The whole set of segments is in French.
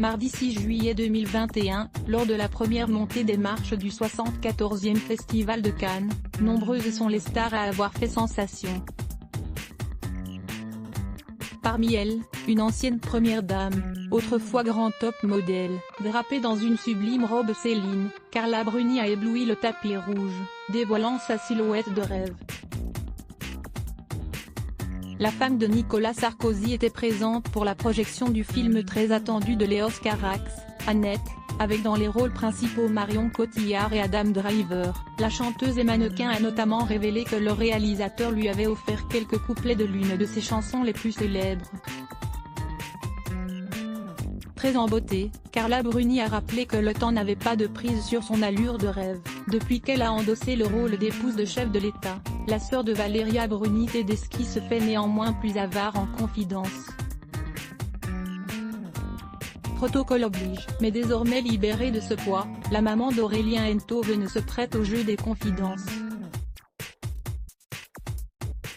Mardi 6 juillet 2021, lors de la première montée des marches du 74e Festival de Cannes, nombreuses sont les stars à avoir fait sensation. Parmi elles, une ancienne première dame, autrefois grand top modèle, drapée dans une sublime robe Céline, Carla Bruni a ébloui le tapis rouge, dévoilant sa silhouette de rêve. La femme de Nicolas Sarkozy était présente pour la projection du film très attendu de Léos Carax, Annette, avec dans les rôles principaux Marion Cotillard et Adam Driver. La chanteuse et mannequin a notamment révélé que le réalisateur lui avait offert quelques couplets de l'une de ses chansons les plus célèbres. Très en beauté, Carla Bruni a rappelé que le temps n'avait pas de prise sur son allure de rêve, depuis qu'elle a endossé le rôle d'épouse de chef de l'État. La sœur de Valeria Bruni Tedeschi se fait néanmoins plus avare en confidence. Protocole oblige, mais désormais libérée de ce poids, la maman d'Aurélien Enthoven se prête au jeu des confidences.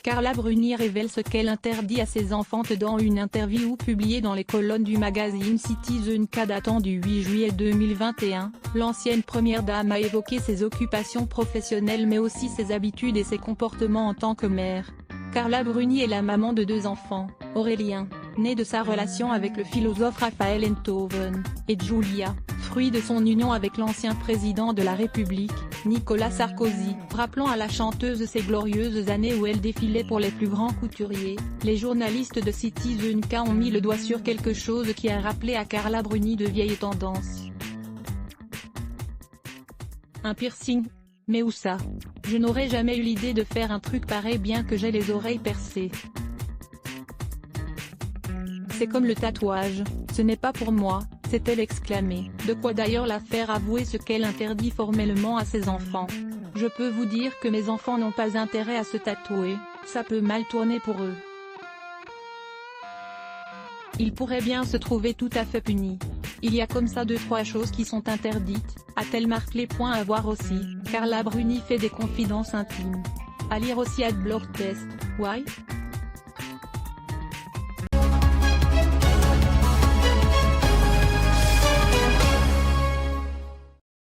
Carla Bruni révèle ce qu'elle interdit à ses enfants dans une interview publiée dans les colonnes du magazine Citizen K datant du 8 juillet 2021. L'ancienne première dame a évoqué ses occupations professionnelles mais aussi ses habitudes et ses comportements en tant que mère. Carla Bruni est la maman de 2 enfants, Aurélien, né de sa relation avec le philosophe Raphaël Enthoven, et Julia, fruit de son union avec l'ancien président de la République, Nicolas Sarkozy. Rappelant à la chanteuse ses glorieuses années où elle défilait pour les plus grands couturiers, les journalistes de Citizen K ont mis le doigt sur quelque chose qui a rappelé à Carla Bruni de vieilles tendances. Un piercing? Mais où ça? Je n'aurais jamais eu l'idée de faire un truc pareil bien que j'ai les oreilles percées. C'est comme le tatouage, ce n'est pas pour moi, s'est-elle exclamée, de quoi d'ailleurs la faire avouer ce qu'elle interdit formellement à ses enfants. Je peux vous dire que mes enfants n'ont pas intérêt à se tatouer, ça peut mal tourner pour eux. Ils pourraient bien se trouver tout à fait punis. Il y a comme ça 2-3 choses qui sont interdites, a-t-elle marqué. À voir aussi, Carla Bruni fait des confidences intimes. À lire aussi @blogtest. Why?